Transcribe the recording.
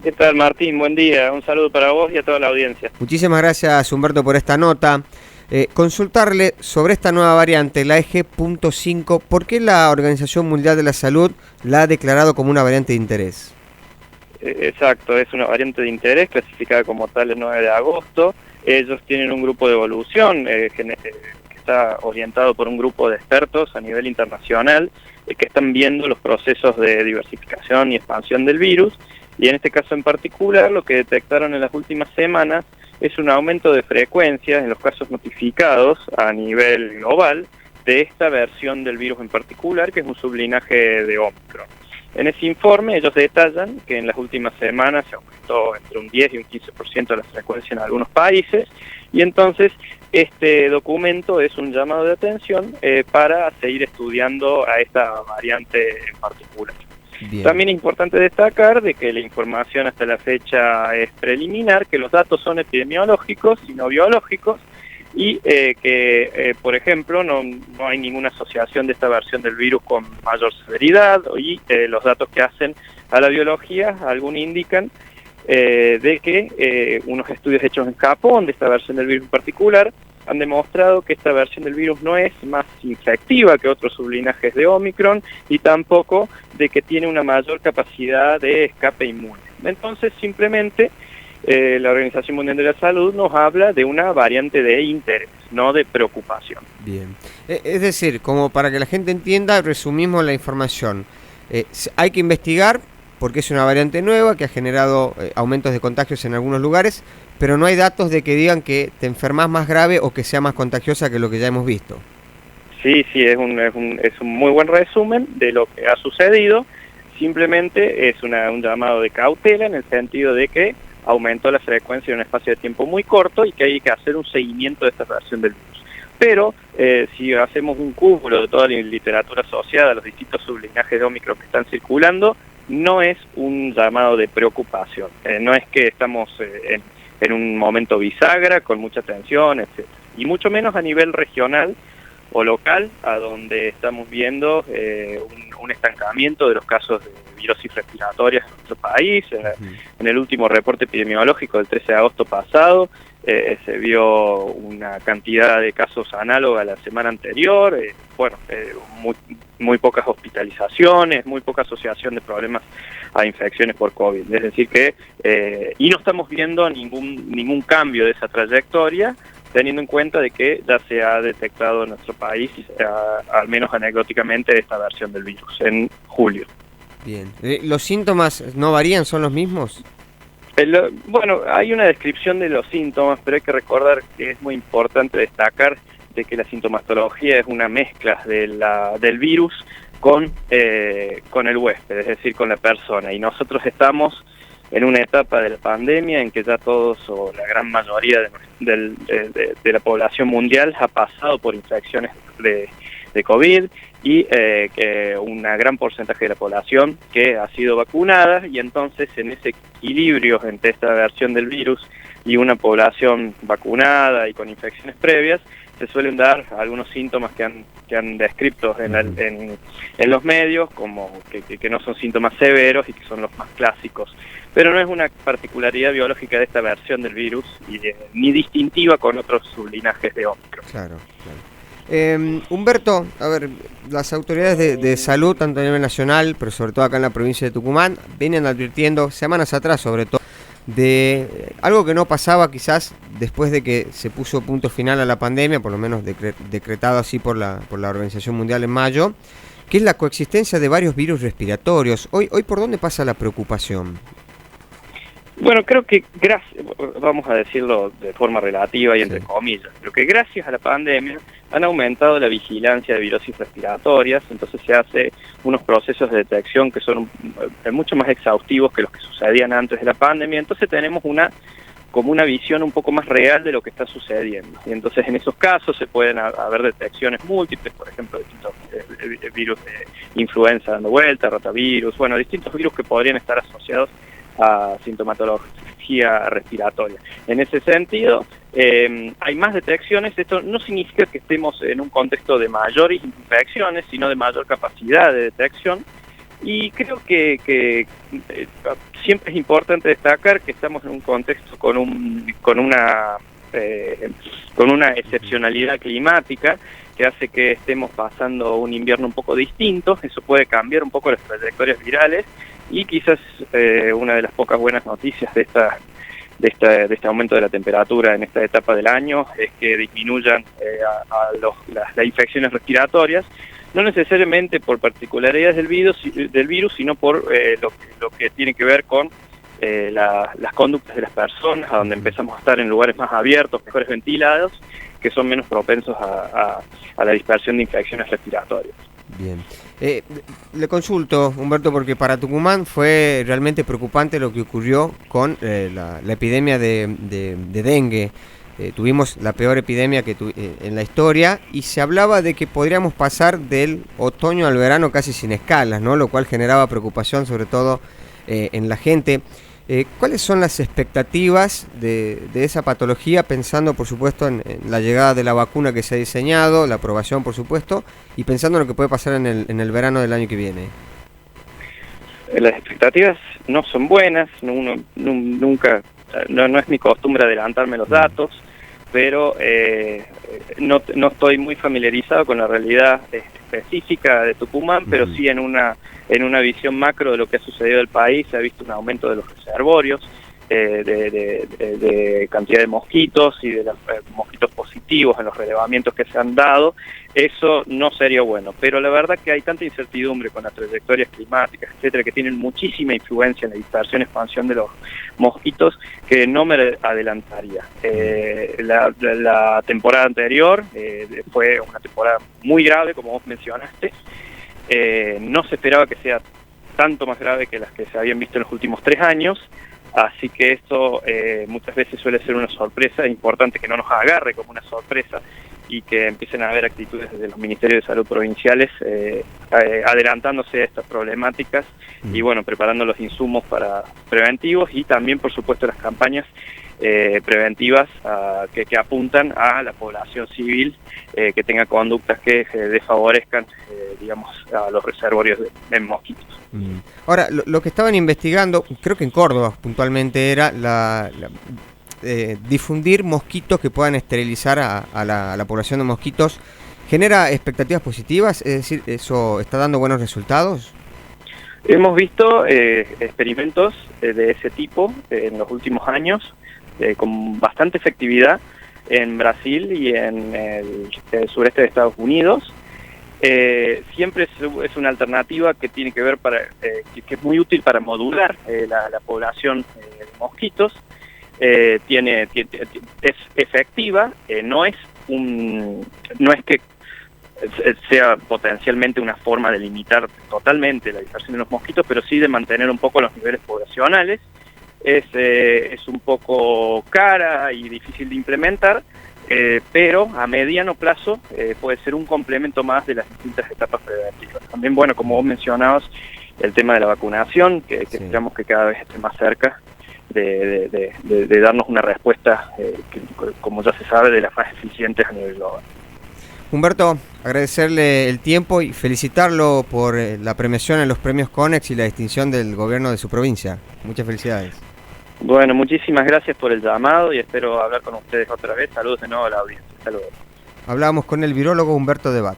¿Qué tal, Martín? Buen día. Un saludo para vos y a toda la audiencia. Muchísimas gracias, Humberto, por esta nota. Consultarle sobre esta nueva variante, la EG.5, ¿por qué la Organización Mundial de la Salud la ha declarado como una variante de interés? Exacto, es una variante de interés clasificada como tal el 9 de agosto. Ellos tienen un grupo de evolución que está orientado por un grupo de expertos a nivel internacional que están viendo los procesos de diversificación y expansión del virus. Y en este caso en particular, lo que detectaron en las últimas semanas es un aumento de frecuencia en los casos notificados a nivel global de esta versión del virus en particular, que es un sublinaje de Omicron. En ese informe ellos detallan que en las últimas semanas se aumentó entre un 10 y un 15% la frecuencia en algunos países, y entonces este documento es un llamado de atención para seguir estudiando a esta variante en particular. Bien. También es importante destacar de que la información hasta la fecha es preliminar, que los datos son epidemiológicos y no biológicos, y por ejemplo, no hay ninguna asociación de esta versión del virus con mayor severidad, y los datos que hacen a la biología, algunos indican de que unos estudios hechos en Japón de esta versión del virus en particular han demostrado que esta versión del virus no es más infectiva que otros sublinajes de Omicron y tampoco de que tiene una mayor capacidad de escape inmune. Entonces, simplemente, la Organización Mundial de la Salud nos habla de una variante de interés, no de preocupación. Bien. Es decir, como para que la gente entienda, resumimos la información. Hay que investigar porque es una variante nueva que ha generado aumentos de contagios en algunos lugares, pero no hay datos de que digan que te enfermas más grave o que sea más contagiosa que lo que ya hemos visto. Sí, es un muy buen resumen de lo que ha sucedido. Simplemente es un llamado de cautela en el sentido de que aumentó la frecuencia en un espacio de tiempo muy corto y que hay que hacer un seguimiento de esta versión del virus. Pero si hacemos un cúmulo de toda la literatura asociada a los distintos sublinajes de Omicron que están circulando, no es un llamado de preocupación. No es que estamos en un momento bisagra con mucha tensión, etc. Y mucho menos a nivel regional o local, a donde estamos viendo un estancamiento de los casos de virosis respiratorias en nuestro país. En el último reporte epidemiológico del 13 de agosto pasado se vio una cantidad de casos análoga a la semana anterior, muy pocas hospitalizaciones, muy poca asociación de problemas a infecciones por COVID. Es decir que, y no estamos viendo ningún cambio de esa trayectoria, teniendo en cuenta de que ya se ha detectado en nuestro país, al menos anecdóticamente, esta versión del virus en julio. Bien. ¿Los síntomas no varían? ¿Son los mismos? Bueno, hay una descripción de los síntomas, pero hay que recordar que es muy importante destacar de que la sintomatología es una mezcla del virus con el huésped, es decir, con la persona. Y nosotros estamos en una etapa de la pandemia en que ya todos o la gran mayoría de la población mundial ha pasado por infecciones de COVID y que una gran porcentaje de la población que ha sido vacunada, y entonces en ese equilibrio entre esta versión del virus y una población vacunada y con infecciones previas, se suelen dar algunos síntomas que han descrito en los medios, como que no son síntomas severos y que son los más clásicos. Pero no es una particularidad biológica de esta versión del virus ni distintiva con otros sublinajes de Omicron. Claro. Humberto, a ver, las autoridades de salud, tanto a nivel nacional, pero sobre todo acá en la provincia de Tucumán, vienen advirtiendo semanas atrás, sobre todo, de algo que no pasaba quizás después de que se puso punto final a la pandemia, por lo menos decretado así por la Organización Mundial en mayo, que es la coexistencia de varios virus respiratorios. Hoy ¿por dónde pasa la preocupación? Bueno, creo que vamos a decirlo de forma relativa y entre comillas, pero que gracias a la pandemia han aumentado la vigilancia de virosis respiratorias, entonces se hace unos procesos de detección que son mucho más exhaustivos que los que sucedían antes de la pandemia, entonces tenemos como una visión un poco más real de lo que está sucediendo. Y entonces en esos casos se pueden haber detecciones múltiples, por ejemplo, distintos virus de influenza dando vuelta, rotavirus, distintos virus que podrían estar asociados a sintomatología respiratoria. En ese sentido, hay más detecciones. Esto no significa que estemos en un contexto de mayores infecciones, sino de mayor capacidad de detección, Y creo que siempre es importante destacar que estamos en un contexto con una excepcionalidad climática que hace que estemos pasando un invierno un poco distinto. Eso puede cambiar un poco las trayectorias virales y quizás una de las pocas buenas noticias de este aumento de la temperatura en esta etapa del año es que disminuyan las infecciones respiratorias, no necesariamente por particularidades del virus, sino por lo que tiene que ver con las conductas de las personas, a donde empezamos a estar en lugares más abiertos, mejores ventilados, que son menos propensos a la dispersión de infecciones respiratorias. Bien. Le consulto, Humberto, porque para Tucumán fue realmente preocupante lo que ocurrió con la epidemia de dengue. Tuvimos la peor epidemia en la historia y se hablaba de que podríamos pasar del otoño al verano casi sin escalas, ¿no? Lo cual generaba preocupación sobre todo en la gente. ¿Cuáles son las expectativas de esa patología, pensando por supuesto en la llegada de la vacuna que se ha diseñado, la aprobación por supuesto, y pensando en lo que puede pasar en el verano del año que viene? Las expectativas no son buenas, nunca, no es mi costumbre adelantarme los datos, pero no estoy muy familiarizado con la realidad específica de Tucumán, pero sí en una visión macro de lo que ha sucedido en el país. Se ha visto un aumento de los reservorios, de cantidad de mosquitos y de los mosquitos positivos en los relevamientos que se han dado. Eso no sería bueno, pero la verdad que hay tanta incertidumbre con las trayectorias climáticas, etcétera, que tienen muchísima influencia en la dispersión y expansión de los mosquitos, que no me adelantaría. La temporada anterior fue una temporada muy grave, como vos mencionaste. No se esperaba que sea tanto más grave que las que se habían visto en los últimos 3 años, así que esto muchas veces suele ser una sorpresa. Es importante que no nos agarre como una sorpresa y que empiecen a haber actitudes desde los ministerios de salud provinciales adelantándose a estas problemáticas y bueno, preparando los insumos para preventivos y también por supuesto las campañas preventivas que apuntan a la población civil que tenga conductas que desfavorezcan digamos a los reservorios de mosquitos. Ahora, lo que estaban investigando, creo que en Córdoba puntualmente, era difundir mosquitos que puedan esterilizar a la población de mosquitos. ¿Genera expectativas positivas? Es decir, ¿eso está dando buenos resultados? Hemos visto experimentos de ese tipo en los últimos años con bastante efectividad en Brasil y en el sureste de Estados Unidos. Siempre es una alternativa que tiene que ver que es muy útil para modular la población de mosquitos. Es efectiva, no es que sea potencialmente una forma de limitar totalmente la dispersión de los mosquitos, pero sí de mantener un poco los niveles poblacionales. Es un poco cara y difícil de implementar, pero a mediano plazo puede ser un complemento más de las distintas etapas preventivas. También, bueno, como vos mencionabas, el tema de la vacunación, que sí, esperamos que cada vez esté más cerca de darnos una respuesta, que, como ya se sabe, de las más eficientes a nivel global. Humberto, agradecerle el tiempo y felicitarlo por la premiación en los premios CONEX y la distinción del gobierno de su provincia. Muchas felicidades. Bueno, muchísimas gracias por el llamado y espero hablar con ustedes otra vez. Saludos de nuevo a la audiencia. Saludos. Hablábamos con el virólogo Humberto Debat.